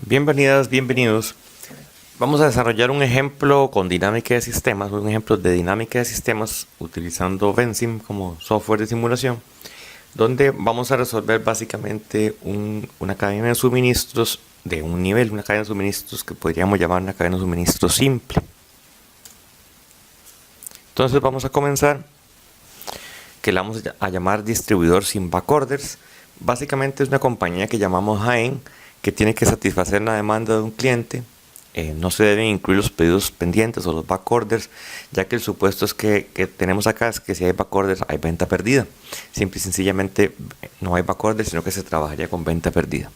Bienvenidas, bienvenidos. Vamos a desarrollar un ejemplo con dinámica de sistemas, un ejemplo de dinámica de sistemas utilizando Vensim como software de simulación, donde vamos a resolver básicamente una cadena de suministros de un nivel, una cadena de suministros que podríamos llamar una cadena de suministros simple. Entonces vamos a comenzar, que la vamos a llamar distribuidor sin backorders. Básicamente es una compañía que llamamos Jaén, que tiene que satisfacer la demanda de un cliente. No se deben incluir los pedidos pendientes o los backorders, ya que el supuesto es que tenemos acá es que si hay backorders hay venta perdida. Simple y sencillamente no hay backorders, sino que se trabajaría con venta perdida.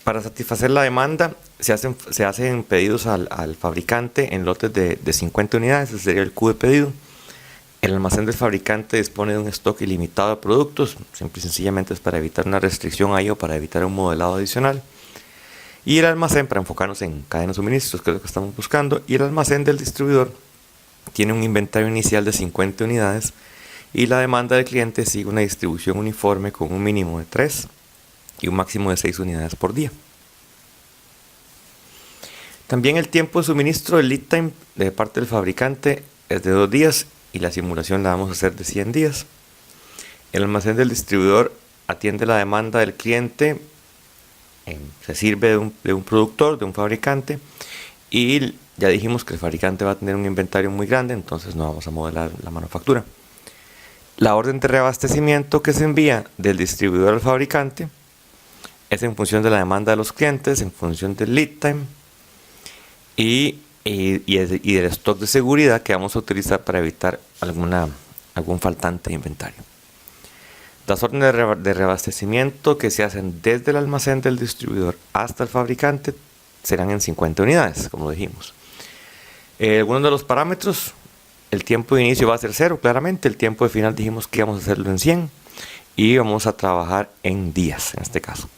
Para satisfacer la demanda se hacen pedidos al fabricante en lotes de 50 unidades, ese sería el Q de pedido. El almacén del fabricante dispone de un stock ilimitado de productos, simple y sencillamente es para evitar una restricción ahí o para evitar un modelado adicional. Y el almacén, para enfocarnos en cadena de suministros, que es lo que estamos buscando, y el almacén del distribuidor tiene un inventario inicial de 50 unidades y la demanda del cliente sigue una distribución uniforme con un mínimo de 3 y un máximo de 6 unidades por día. También el tiempo de suministro, el lead time de parte del fabricante es de 2 días y la simulación la vamos a hacer de 100 días. El almacén del distribuidor atiende la demanda del cliente, se sirve de un productor, de un fabricante, y ya dijimos que el fabricante va a tener un inventario muy grande, entonces no vamos a modelar la manufactura. La orden de reabastecimiento que se envía del distribuidor al fabricante es en función de la demanda de los clientes, en función del lead time y del stock de seguridad que vamos a utilizar para evitar algún faltante de inventario. Las órdenes de reabastecimiento que se hacen desde el almacén del distribuidor hasta el fabricante serán en 50 unidades, como dijimos. Algunos de los parámetros, el tiempo de inicio va a ser 0, claramente. El tiempo de final dijimos que íbamos a hacerlo en 100 y vamos a trabajar en días en este caso.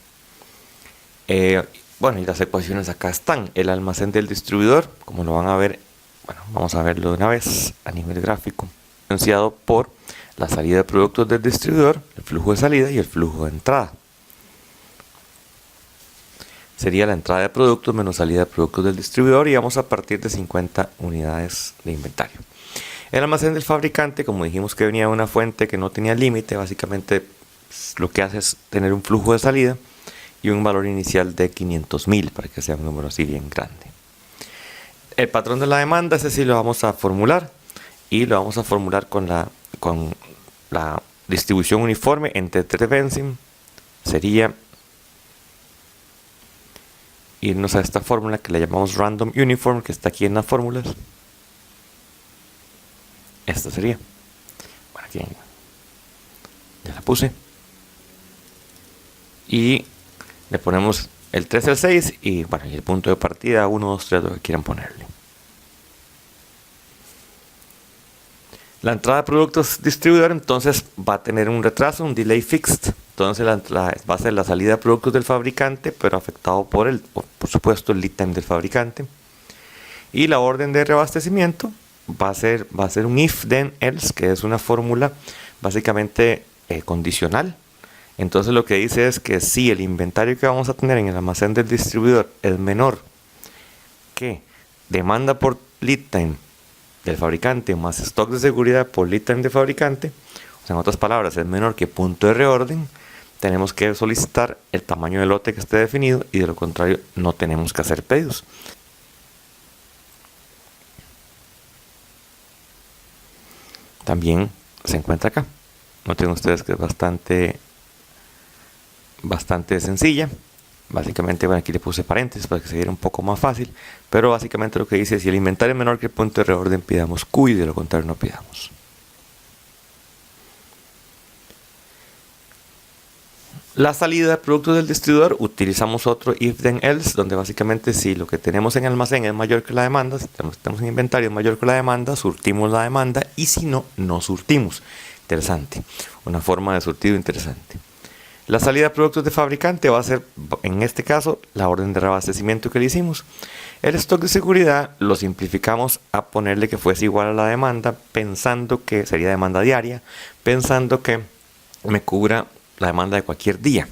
Bueno, y las ecuaciones acá están. El almacén del distribuidor, como lo van a ver, bueno, vamos a verlo de una vez a nivel gráfico, influenciado por la salida de productos del distribuidor, el flujo de salida y el flujo de entrada. Sería la entrada de productos menos salida de productos del distribuidor y vamos a partir de 50 unidades de inventario. El almacén del fabricante, como dijimos que venía de una fuente que no tenía límite, básicamente lo que hace es tener un flujo de salida y un valor inicial de 500.000 para que sea un número así bien grande. El patrón de la demanda, ese sí lo vamos a formular y lo vamos a formular con la distribución uniforme entre 3 Vensim. Sería irnos a esta fórmula que le llamamos Random Uniform, que está aquí en las fórmulas. Esta sería, bueno, aquí ya la puse, y le ponemos el 3 al 6 y bueno, y el punto de partida 1, 2, 3, lo que quieran ponerle. La entrada de productos distribuidor entonces va a tener un retraso, un delay fixed. Entonces va a ser la salida de productos del fabricante, pero afectado por supuesto el lead time del fabricante. Y la orden de reabastecimiento va a ser un if then else, que es una fórmula básicamente condicional. Entonces lo que dice es que si el inventario que vamos a tener en el almacén del distribuidor es menor que demanda por lead time del fabricante más stock de seguridad por lead time de fabricante, o sea, en otras palabras es menor que punto de reorden, tenemos que solicitar el tamaño del lote que esté definido y de lo contrario no tenemos que hacer pedidos. También se encuentra acá. Noten ustedes que es bastante sencilla. Básicamente, bueno, aquí le puse paréntesis para que se viera un poco más fácil, pero básicamente lo que dice es si el inventario es menor que el punto de reorden pidamos Q y de lo contrario no pidamos. La salida de productos del distribuidor, utilizamos otro if then else, donde básicamente si lo que tenemos en almacén es mayor que la demanda, si tenemos en inventario es mayor que la demanda, surtimos la demanda, y si no, no surtimos. Interesante, una forma de surtido interesante. La salida de productos de fabricante va a ser, en este caso, la orden de reabastecimiento que le hicimos. El stock de seguridad lo simplificamos a ponerle que fuese igual a la demanda, pensando que sería demanda diaria, pensando que me cubra la demanda de cualquier día.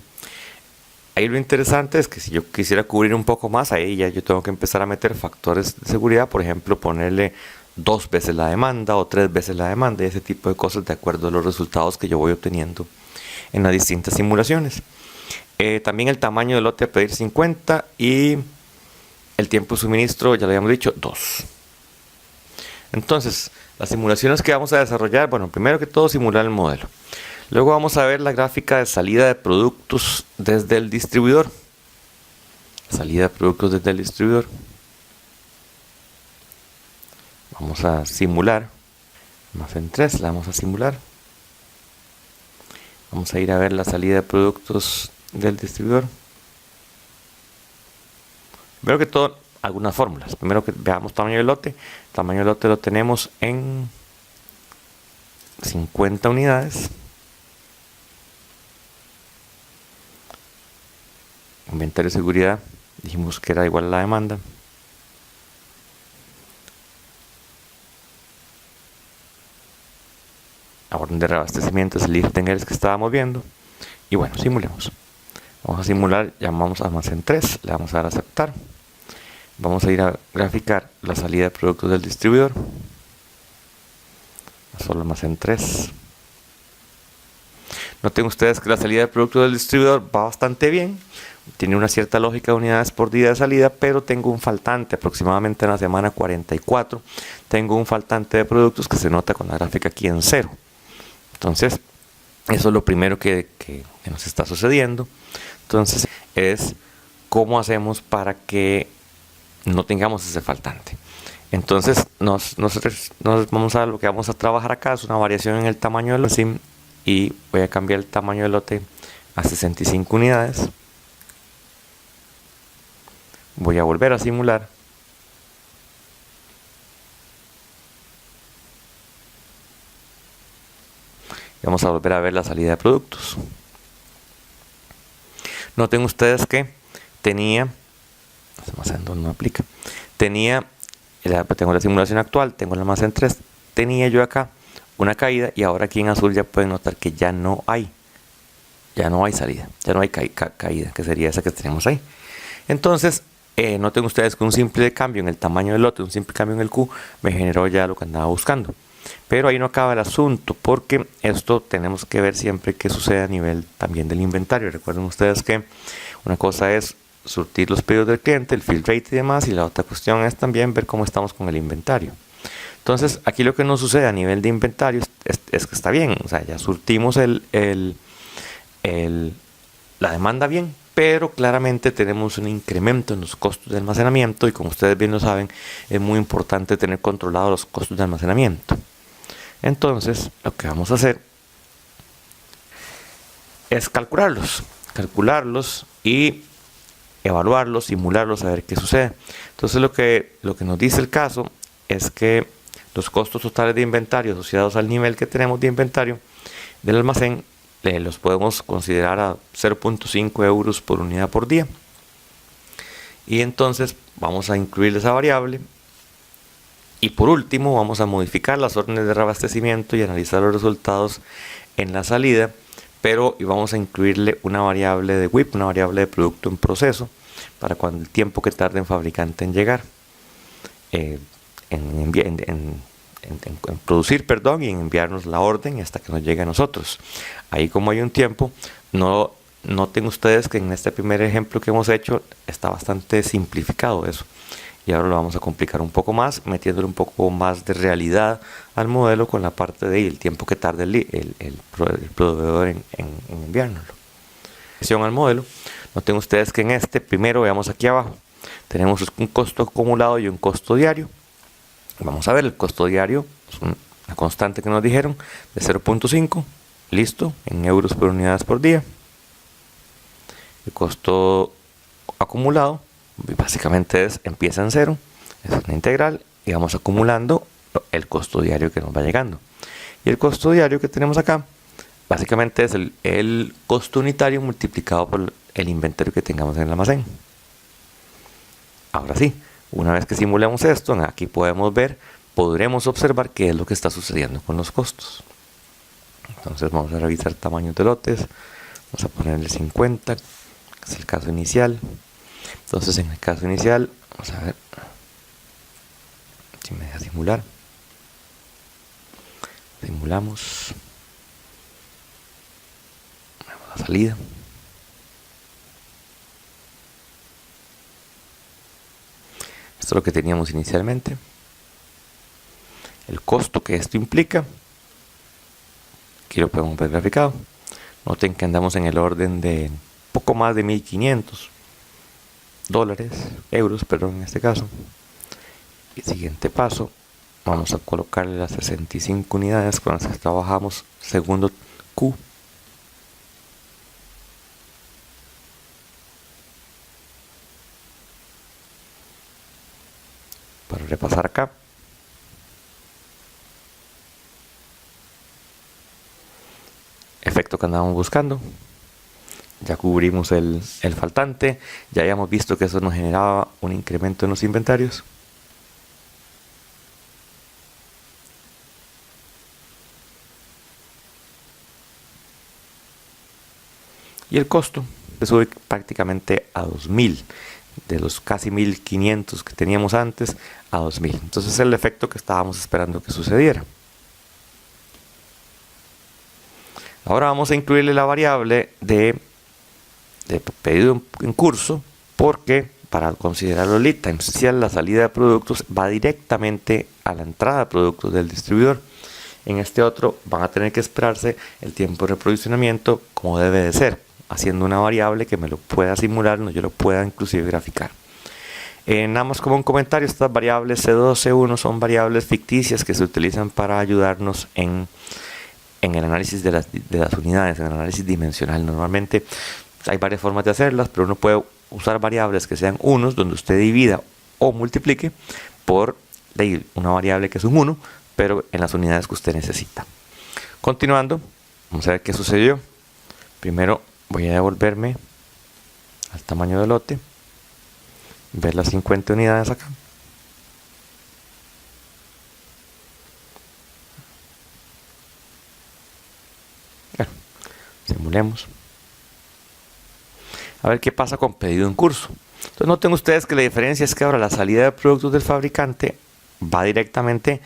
ahí lo interesante es que si yo quisiera cubrir un poco más, ahí ya yo tengo que empezar a meter factores de seguridad, por ejemplo, ponerle 2 veces la demanda o 3 veces la demanda y ese tipo de cosas de acuerdo a los resultados que yo voy obteniendo en las distintas simulaciones. También el tamaño del lote a pedir 50 y el tiempo de suministro, ya lo habíamos dicho, 2. Entonces, las simulaciones que vamos a desarrollar, bueno, primero que todo simular el modelo. Luego vamos a ver la gráfica de salida de productos desde el distribuidor. Salida de productos desde el distribuidor. Vamos a simular. Almacén 3, la vamos a simular. Vamos a ir a ver la salida de productos del distribuidor. Primero que todo, algunas fórmulas. Primero que veamos tamaño del lote. Tamaño del lote lo tenemos en 50 unidades. Inventario de seguridad, dijimos que era igual a la demanda. La orden de reabastecimiento es el Lichtenegger que estábamos viendo. Y bueno, simulemos. Vamos a simular, llamamos a almacén 3, le vamos a dar a aceptar. Vamos a ir a graficar la salida de productos del distribuidor. Solo almacén 3. Noten ustedes que la salida de productos del distribuidor va bastante bien. Tiene una cierta lógica de unidades por día de salida, pero tengo un faltante aproximadamente en la semana 44. Tengo un faltante de productos que se nota con la gráfica aquí en 0. Entonces, eso es lo primero que nos está sucediendo. Entonces, es cómo hacemos para que no tengamos ese faltante. Entonces, nosotros vamos a lo que vamos a trabajar acá es una variación en el tamaño del lote y voy a cambiar el tamaño del lote a 65 unidades. Voy a volver a simular. Vamos a volver a ver la salida de productos. Noten ustedes que tenía, no aplica, tengo la simulación actual, tengo el almacén 3, tenía yo acá una caída y ahora aquí en azul ya pueden notar que ya no hay salida, ya no hay caída, que sería esa que tenemos ahí. Entonces, noten ustedes que un simple cambio en el tamaño del lote, un simple cambio en el Q, me generó ya lo que andaba buscando. Pero ahí no acaba el asunto, porque esto tenemos que ver siempre qué sucede a nivel también del inventario. Recuerden ustedes que una cosa es surtir los pedidos del cliente, el fill rate y demás, y la otra cuestión es también ver cómo estamos con el inventario. Entonces, aquí lo que nos sucede a nivel de inventario es que está bien, o sea, ya surtimos la demanda bien, pero claramente tenemos un incremento en los costos de almacenamiento y como ustedes bien lo saben, es muy importante tener controlados los costos de almacenamiento. Entonces, lo que vamos a hacer es calcularlos y evaluarlos, simularlos, a ver qué sucede. Entonces, lo que nos dice el caso es que los costos totales de inventario asociados al nivel que tenemos de inventario del almacén los podemos considerar a 0.5 euros por unidad por día. Y entonces vamos a incluir esa variable. Y por último vamos a modificar las órdenes de reabastecimiento y analizar los resultados en la salida. Y vamos a incluirle una variable de WIP, una variable de producto en proceso, para cuando el tiempo que tarde en fabricante en llegar. En producir, y en enviarnos la orden hasta que nos llegue a nosotros. Ahí como hay un tiempo, noten ustedes que en este primer ejemplo que hemos hecho está bastante simplificado eso. Y ahora lo vamos a complicar un poco más, metiéndole un poco más de realidad al modelo con la parte del tiempo que tarde el proveedor en enviárnoslo. Al modelo, noten ustedes que en este, primero veamos aquí abajo, tenemos un costo acumulado y un costo diario. Vamos a ver el costo diario, es una constante que nos dijeron, de 0.5, listo, en euros por unidades por día. El costo acumulado, básicamente empieza en 0, es una integral, y vamos acumulando el costo diario que nos va llegando. Y el costo diario que tenemos acá, básicamente es el costo unitario multiplicado por el inventario que tengamos en el almacén. Ahora sí. Una vez que simulemos esto, aquí podremos observar qué es lo que está sucediendo con los costos. Entonces vamos a revisar tamaños de lotes, vamos a ponerle 50, es el caso inicial. Entonces en el caso inicial, vamos a ver si me deja simular. Simulamos. Vemos la salida. Esto es lo que teníamos inicialmente. El costo que esto implica. Aquí lo podemos ver graficado. Noten que andamos en el orden de poco más de 1.500 euros, perdón, en este caso. Y siguiente paso, vamos a colocarle las 65 unidades con las que trabajamos segundo Q. Para repasar acá. Efecto que andábamos buscando. Ya cubrimos el faltante. Ya habíamos visto que eso nos generaba un incremento en los inventarios. Y el costo se sube prácticamente a 2.000. De los casi 1.500 que teníamos antes a 2.000. Entonces es el efecto que estábamos esperando que sucediera. Ahora vamos a incluirle la variable de pedido en curso, porque para considerar los lead times, si la salida de productos va directamente a la entrada de productos del distribuidor. En este otro van a tener que esperarse el tiempo de reprovisionamiento como debe de ser, haciendo una variable que me lo pueda simular, no yo lo pueda inclusive graficar. Nada más como un comentario, estas variables C2, C1 son variables ficticias que se utilizan para ayudarnos en el análisis de las unidades, en el análisis dimensional. Normalmente hay varias formas de hacerlas, pero uno puede usar variables que sean unos, donde usted divida o multiplique por una variable que es un 1, pero en las unidades que usted necesita. Continuando, vamos a ver qué sucedió. Primero voy a devolverme al tamaño del lote, ver las 50 unidades acá. Bueno, simulemos. A ver qué pasa con pedido en curso. Entonces noten ustedes que la diferencia es que ahora la salida de productos del fabricante va directamente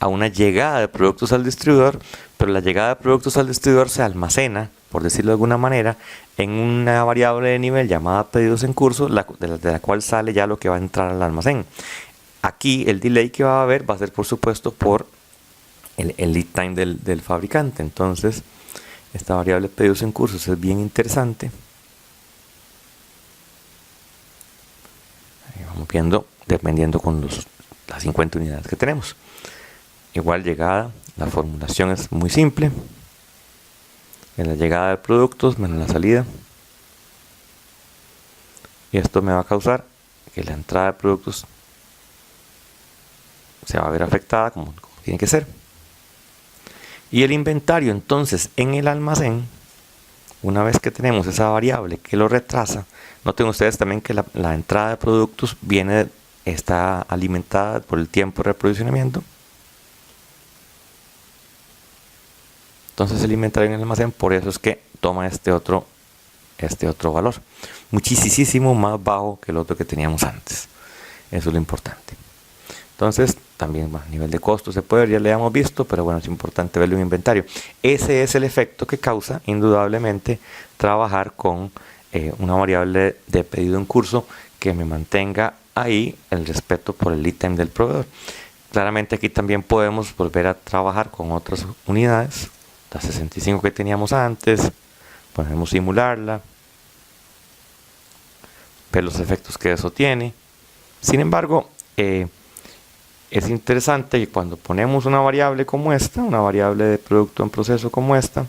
a una llegada de productos al distribuidor, pero la llegada de productos al distribuidor se almacena, por decirlo de alguna manera, en una variable de nivel llamada pedidos en curso, de la cual sale ya lo que va a entrar al almacén. Aquí el delay que va a haber va a ser, por supuesto, por el lead time del fabricante. Entonces esta variable de pedidos en curso es bien interesante. Ahí vamos viendo, dependiendo con las 50 unidades que tenemos. Igual llegada, la formulación es muy simple. En la llegada de productos menos la salida. Y esto me va a causar que la entrada de productos se va a ver afectada como tiene que ser. Y el inventario entonces en el almacén, una vez que tenemos esa variable que lo retrasa, noten ustedes también que la entrada de productos está alimentada por el tiempo de reprovisionamiento. Entonces el inventario en el almacén, por eso es que toma este otro valor, muchísimo más bajo que el otro que teníamos antes. Eso es lo importante. Entonces también a nivel de costo se puede ver, ya lo habíamos visto, pero bueno, es importante verlo en inventario. Ese es el efecto que causa indudablemente trabajar con una variable de pedido en curso que me mantenga ahí el respeto por el lead time del proveedor. Claramente aquí también podemos volver a trabajar con otras unidades, las 65 que teníamos antes, podemos simularla, ver los efectos que eso tiene. Sin embargo, es interesante que cuando ponemos una variable como esta, una variable de producto en proceso como esta,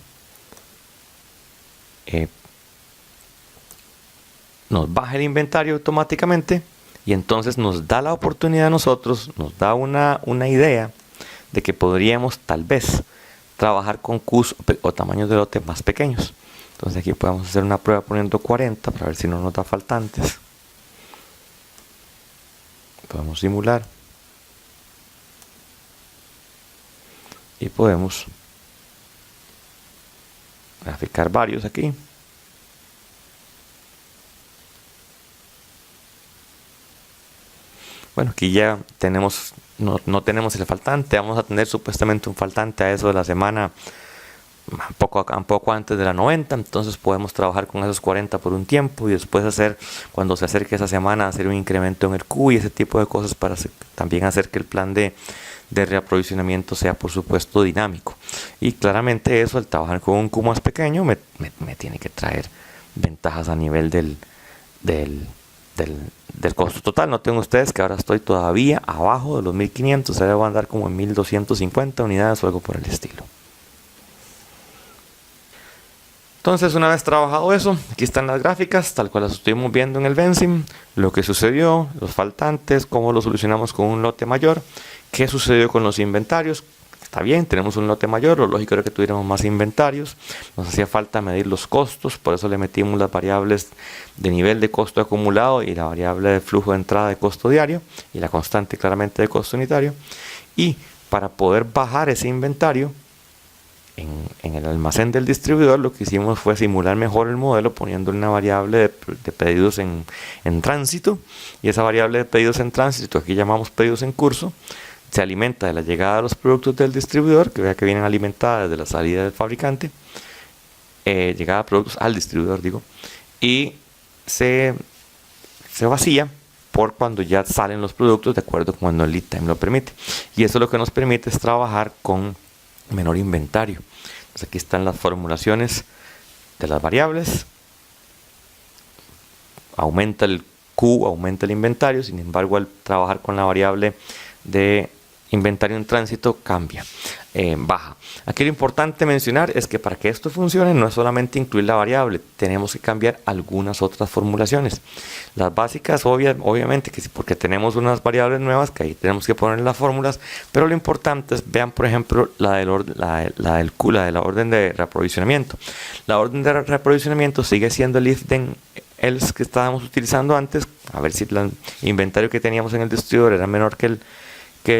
nos baja el inventario automáticamente y entonces nos da la oportunidad a nosotros, nos da una idea de que podríamos tal vez trabajar con Qs o tamaños de lote más pequeños. Entonces aquí podemos hacer una prueba poniendo 40 para ver si no nos da faltantes. Podemos simular y podemos graficar varios aquí. Bueno, aquí ya tenemos, no tenemos el faltante, vamos a tener supuestamente un faltante a eso de la semana un poco antes de la 90, entonces podemos trabajar con esos 40 por un tiempo y después hacer, cuando se acerque esa semana, hacer un incremento en el Q y ese tipo de cosas para también hacer que el plan de reaprovisionamiento sea por supuesto dinámico. Y claramente eso, el trabajar con un Q más pequeño me tiene que traer ventajas a nivel del costo total. Noten ustedes que ahora estoy todavía abajo de los 1500, se debe andar como en 1250 unidades o algo por el estilo. Entonces, una vez trabajado eso, aquí están las gráficas, tal cual las estuvimos viendo en el Benzim, lo que sucedió, los faltantes, cómo lo solucionamos con un lote mayor, qué sucedió con los inventarios. Está bien, tenemos un lote mayor, lo lógico era que tuviéramos más inventarios, nos hacía falta medir los costos, por eso le metimos las variables de nivel de costo acumulado y la variable de flujo de entrada de costo diario y la constante claramente de costo unitario. Y para poder bajar ese inventario, en el almacén del distribuidor lo que hicimos fue simular mejor el modelo poniendo una variable de pedidos en tránsito, y esa variable de pedidos en tránsito, aquí llamamos pedidos en curso, se alimenta de la llegada de los productos del distribuidor, que vea que vienen alimentadas desde la salida del fabricante, llegada de productos al distribuidor digo, y se vacía por cuando ya salen los productos de acuerdo con cuando el lead time lo permite, y eso lo que nos permite es trabajar con menor inventario. Entonces aquí están las formulaciones de las variables. Aumenta el Q, aumenta el inventario, sin embargo al trabajar con la variable de inventario en tránsito cambia, baja. Aquí lo importante mencionar es que para que esto funcione no es solamente incluir la variable, tenemos que cambiar algunas otras formulaciones. Las básicas obviamente que sí, porque tenemos unas variables nuevas que ahí tenemos que poner las fórmulas, pero lo importante es, vean por ejemplo la del Q, la de la orden de reaprovisionamiento. La orden de reaprovisionamiento sigue siendo el if then else que estábamos utilizando antes, a ver si el inventario que teníamos en el distribuidor era menor que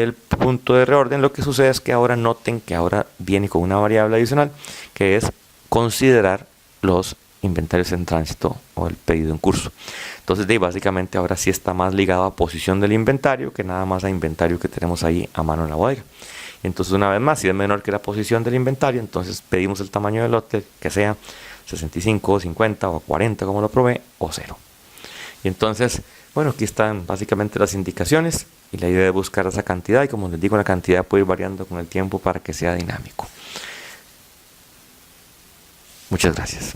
el punto de reorden. Lo que sucede es que ahora noten que ahora viene con una variable adicional que es considerar los inventarios en tránsito o el pedido en curso. Entonces básicamente ahora sí está más ligado a posición del inventario que nada más a inventario que tenemos ahí a mano en la bodega. Y entonces una vez más, si es menor que la posición del inventario, entonces pedimos el tamaño del lote que sea 65, 50 o 40 como lo probé, o 0. Y entonces, bueno, aquí están básicamente las indicaciones y la idea de buscar esa cantidad, y como les digo, la cantidad puede ir variando con el tiempo para que sea dinámico. Muchas gracias.